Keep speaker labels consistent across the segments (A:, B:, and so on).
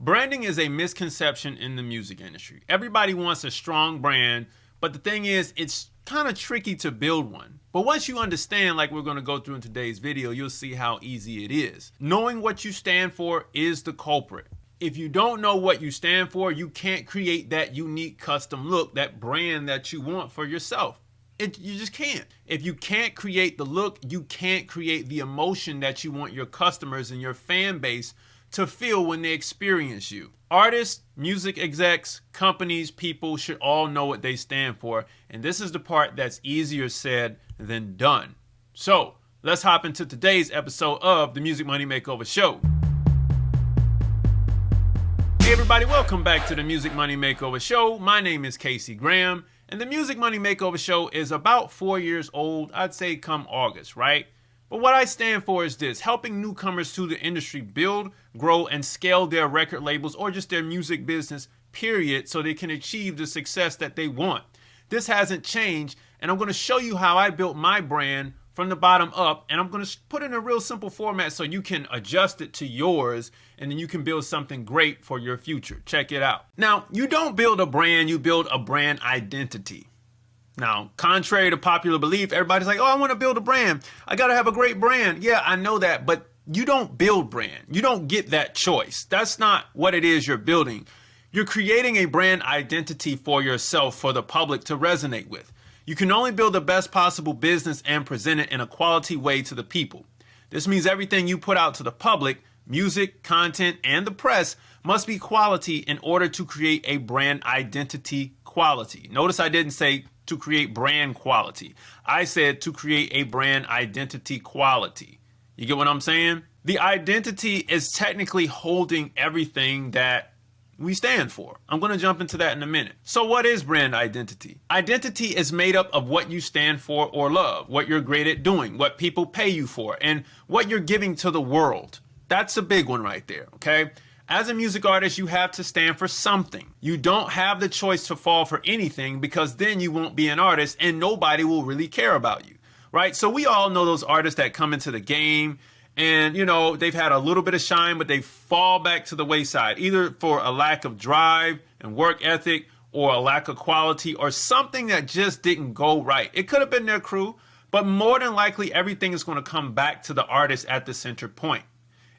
A: Branding is a misconception in the music industry. Everybody wants a strong brand, but the thing is, it's kind of tricky to build one. But once you understand, like we're going to go through in today's video, you'll see how easy it is. Knowing what you stand for is the culprit. If you don't know what you stand for, you can't create that unique custom look, that brand that you want for yourself. You just can't. If you can't create the look, you can't create the emotion that you want your customers and your fan base to feel when they experience you. Artists, music execs, companies, people should all know what they stand for. And this is the part that's easier said than done. So let's hop into today's episode of the Music Money Makeover Show. Hey everybody, welcome back to the Music Money Makeover Show. My name is Casey Graham, and the Music Money Makeover Show is about 4 years old, I'd say come August, right? But what I stand for is this: helping newcomers to the industry build, grow, and scale their record labels or just their music business, period, so they can achieve the success that they want. This hasn't changed, and I'm going to show you how I built my brand from the bottom up, and I'm going to put it in a real simple format so you can adjust it to yours, and then you can build something great for your future. Check it out. Now, you don't build a brand, you build a brand identity. Now, contrary to popular belief, everybody's like, oh, I want to build a brand. I got to have a great brand. Yeah, I know that, but you don't build brand. You don't get that choice. That's not what it is you're building. You're creating a brand identity for yourself, for the public to resonate with. You can only build the best possible business and present it in a quality way to the people. This means everything you put out to the public, music, content, and the press, must be quality in order to create a brand identity quality. Notice I didn't say to create brand quality. I said to create a brand identity quality. You get what I'm saying? The identity is technically holding everything that we stand for. I'm going to jump into that in a minute. So what is brand identity? Identity is made up of what you stand for or love, what you're great at doing, what people pay you for, and what you're giving to the world. That's a big one right there, okay? As a music artist, you have to stand for something. You don't have the choice to fall for anything, because then you won't be an artist and nobody will really care about you, right? So we all know those artists that come into the game and, you know, they've had a little bit of shine, but they fall back to the wayside, either for a lack of drive and work ethic or a lack of quality or something that just didn't go right. It could have been their crew, but more than likely everything is going to come back to the artist at the center point.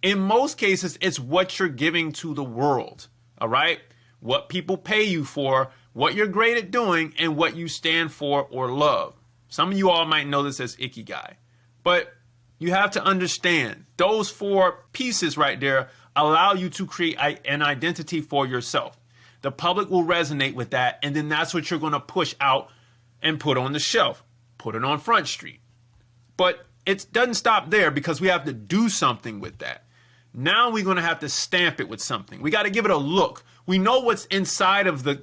A: In most cases, it's what you're giving to the world, all right? What people pay you for, what you're great at doing, and what you stand for or love. Some of you all might know this as Ikigai, but you have to understand those four pieces right there allow you to create an identity for yourself. The public will resonate with that, and then that's what you're going to push out and put on the shelf, put it on Front Street. But it doesn't stop there, because we have to do something with that. Now we're going to have to stamp it with something. We got to give it a look. We know what's inside of the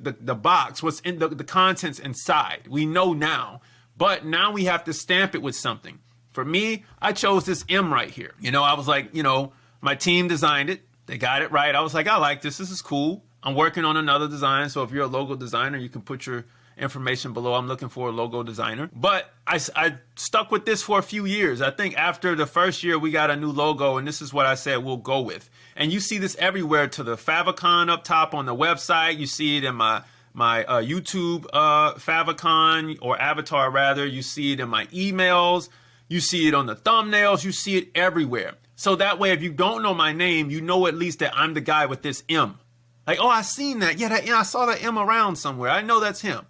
A: box, what's in the contents inside. We know now, but now we have to stamp it with something. For me, I chose this M right here. You know, I was like, you know, my team designed it. They got it right. I was like, I like this. This is cool. I'm working on another design. So if you're a logo designer, you can put your information below. I'm looking for a logo designer. But I stuck with this for a few years. I think after the first year, we got a new logo, and this is what I said we'll go with. And you see this everywhere, to the favicon up top on the website. You see it in my YouTube favicon, or avatar rather. You see it in my emails. You see it on the thumbnails. You see it everywhere. So that way, if you don't know my name, you know at least that I'm the guy with this M. Like, oh, I seen that. Yeah, I saw that M around somewhere. I know that's him.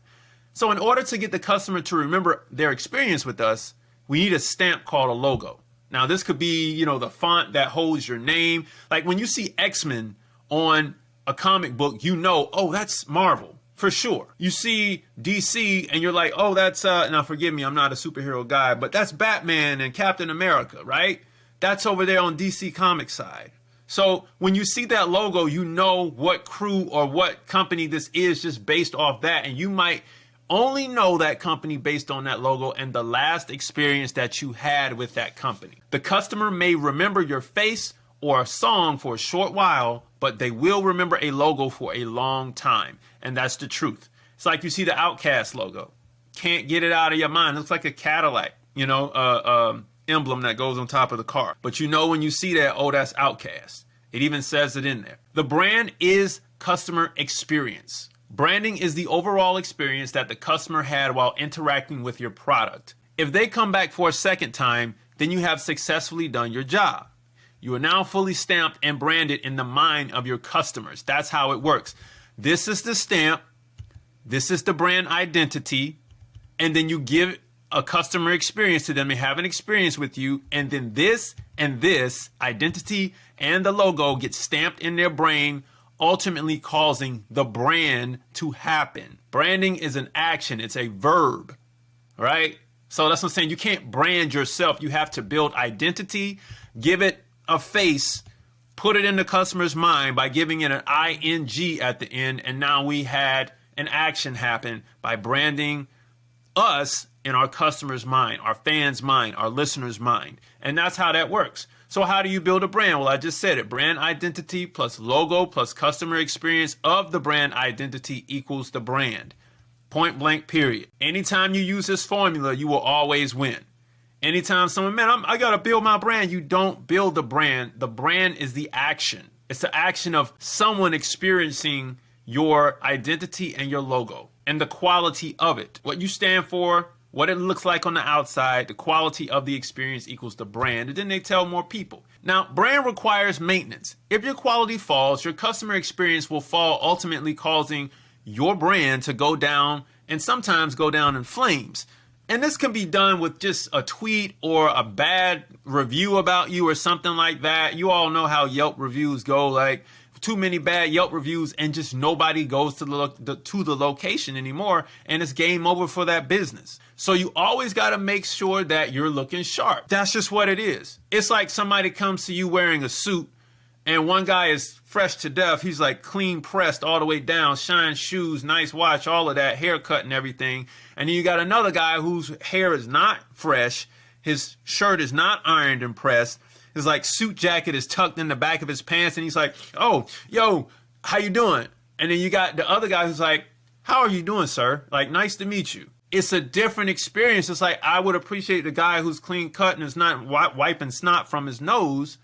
A: So in order to get the customer to remember their experience with us, we need a stamp called a logo. Now, this could be, you know, the font that holds your name. Like when you see X-Men on a comic book, you know, oh, that's Marvel for sure. You see DC and you're like, oh, that's, now forgive me, I'm not a superhero guy, but that's Batman and Captain America, right? That's over there on DC Comics side. So when you see that logo, you know what crew or what company this is just based off that. And you might only know that company based on that logo and the last experience that you had with that company. The customer may remember your face or a song for a short while, but they will remember a logo for a long time. And that's the truth. It's like you see the Outcast logo. Can't get it out of your mind. It looks like a Cadillac, you know, emblem that goes on top of the car. But you know when you see that, oh, that's Outcast. It even says it in there. The brand is customer experience. Branding is the overall experience that the customer had while interacting with your product. If they come back for a second time, then you have successfully done your job. You are now fully stamped and branded in the mind of your customers. That's how it works. This is the stamp. This is the brand identity. And then you give a customer experience to them. They have an experience with you. And then this and this identity and the logo get stamped in their brain, ultimately causing the brand to happen. Branding is an action. It's a verb, right? So that's what I'm saying. You can't brand yourself. You have to build identity, give it a face, put it in the customer's mind by giving it an ing at the end. And now we had an action happen by branding us in our customer's mind, our fans' mind, our listeners' mind. And that's how that works. So how do you build a brand? Well, I just said it. Brand identity plus logo plus customer experience of the brand identity equals the brand. Point blank, period. Anytime you use this formula, you will always win. Anytime someone, man, I got to build my brand. You don't build the brand. The brand is the action. It's the action of someone experiencing your identity and your logo and the quality of it. What you stand for, what it looks like on the outside, the quality of the experience equals the brand. And then they tell more people. Now, brand requires maintenance. If your quality falls, your customer experience will fall, ultimately causing your brand to go down and sometimes go down in flames. And this can be done with just a tweet or a bad review about you or something like that. You all know how Yelp reviews go, like too many bad Yelp reviews and just nobody goes to the location anymore, and it's game over for that business. So you always got to make sure that you're looking sharp. That's just what it is. It's like somebody comes to you wearing a suit and one guy is fresh to death. He's like clean pressed all the way down, shine shoes, nice watch, all of that, haircut and everything. And then you got another guy whose hair is not fresh. His shirt is not ironed and pressed. His like suit jacket is tucked in the back of his pants. And he's like, oh, yo, how you doing? And then you got the other guy who's like, how are you doing, sir? Like, nice to meet you. It's a different experience. It's like, I would appreciate the guy who's clean cut and is not wiping snot from his nose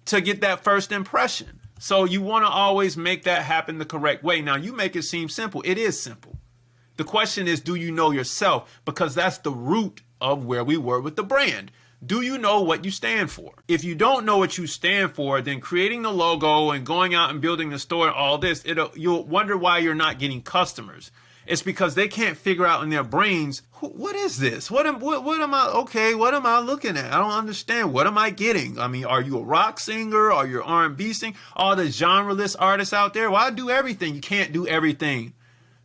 A: to get that first impression. So you want to always make that happen the correct way. Now, you make it seem simple. It is simple. The question is, do you know yourself? Because that's the root of where we were with the brand. Do you know what you stand for? If you don't know what you stand for, then creating the logo and going out and building the store and all this, you'll wonder why you're not getting customers. It's because they can't figure out in their brains, what is this? What am I looking at? I don't understand. What am I getting? I mean, are you a rock singer? Are you an R&B singer? All the genreless artists out there? Well, I do everything. You can't do everything.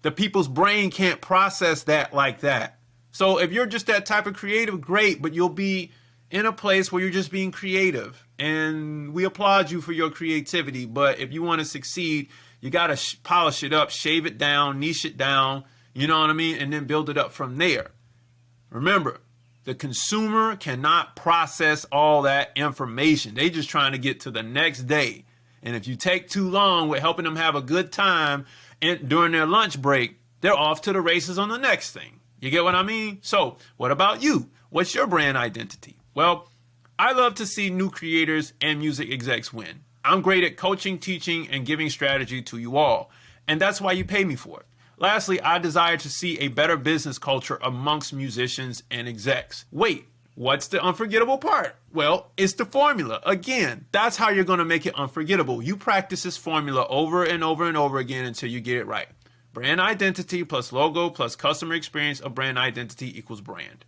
A: The people's brain can't process that like that. So if you're just that type of creative, great, but you'll be in a place where you're just being creative. And we applaud you for your creativity. But if you want to succeed, you got to polish it up, shave it down, niche it down, you know what I mean? And then build it up from there. Remember, the consumer cannot process all that information. They just trying to get to the next day. And if you take too long with helping them have a good time during their lunch break, they're off to the races on the next thing. You get what I mean? So what about you? What's your brand identity? Well, I love to see new creators and music execs win. I'm great at coaching, teaching, and giving strategy to you all. And that's why you pay me for it. Lastly, I desire to see a better business culture amongst musicians and execs. Wait, what's the unforgettable part? Well, it's the formula. Again, that's how you're going to make it unforgettable. You practice this formula over and over and over again until you get it right. Brand identity plus logo plus customer experience of brand identity equals brand.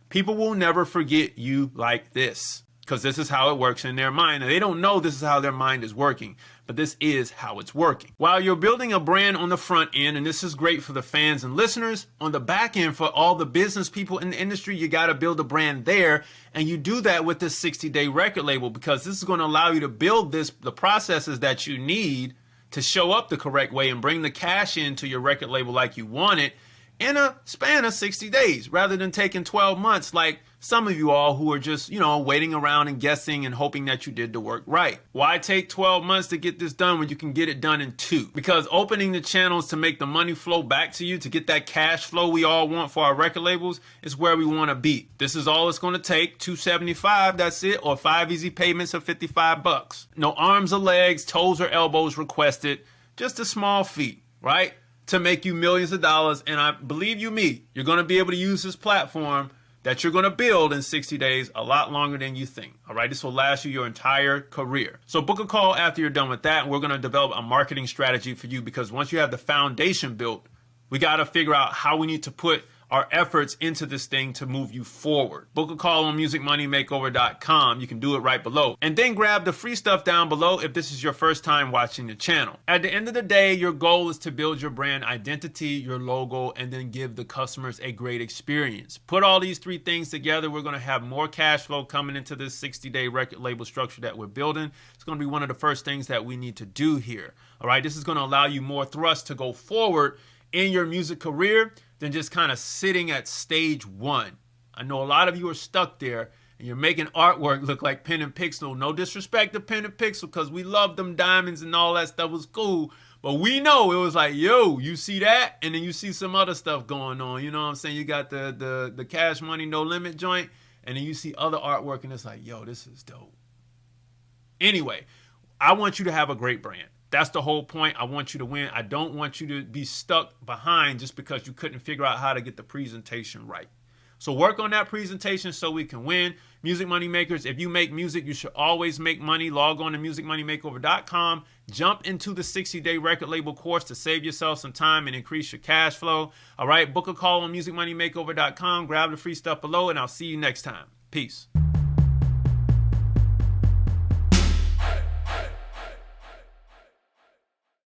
A: People will never forget you like this, because this is how it works in their mind. And they don't know this is how their mind is working, but this is how it's working. While you're building a brand on the front end, and this is great for the fans and listeners, on the back end for all the business people in the industry, you got to build a brand there. And you do that with this 60-day record label, because this is going to allow you to build the processes that you need to show up the correct way and bring the cash into your record label like you want it. in a span of 60 days rather than taking 12 months like some of you all who are just, waiting around and guessing and hoping that you did the work right. Why take 12 months to get this done when you can get it done in 2? Because opening the channels to make the money flow back to you, to get that cash flow we all want for our record labels, is where we want to be. This is all it's going to take, $275, that's it, or 5 easy payments of $55. No arms or legs, toes or elbows requested, just a small fee, right? To make you millions of dollars. And I believe you me, you're going to be able to use this platform that you're going to build in 60 days a lot longer than you think. All right, this will last you your entire career. So book a call after you're done with that, and we're going to develop a marketing strategy for you, because once you have the foundation built, we got to figure out how we need to put our efforts into this thing to move you forward. Book a call on musicmoneymakeover.com. You can do it right below. And then grab the free stuff down below if this is your first time watching the channel. At the end of the day, your goal is to build your brand identity, your logo, and then give the customers a great experience. Put all these 3 things together, we're going to have more cash flow coming into this 60-day record label structure that we're building. It's going to be one of the first things that we need to do here. All right, this is going to allow you more thrust to go forward in your music career than just kind of sitting at stage 1. I know a lot of you are stuck there and you're making artwork look like Pen and Pixel. No disrespect to Pen and Pixel, because we love them diamonds and all that stuff was cool. But we know it was like, yo, you see that? And then you see some other stuff going on. You know what I'm saying? You got the Cash Money No Limit joint, and then you see other artwork and it's like, yo, this is dope. Anyway, I want you to have a great brand. That's the whole point. I want you to win. I don't want you to be stuck behind just because you couldn't figure out how to get the presentation right. So work on that presentation so we can win. Music Money Makers, if you make music, you should always make money. Log on to musicmoneymakeover.com. Jump into the 60-day record label course to save yourself some time and increase your cash flow. All right, book a call on musicmoneymakeover.com. Grab the free stuff below, and I'll see you next time. Peace.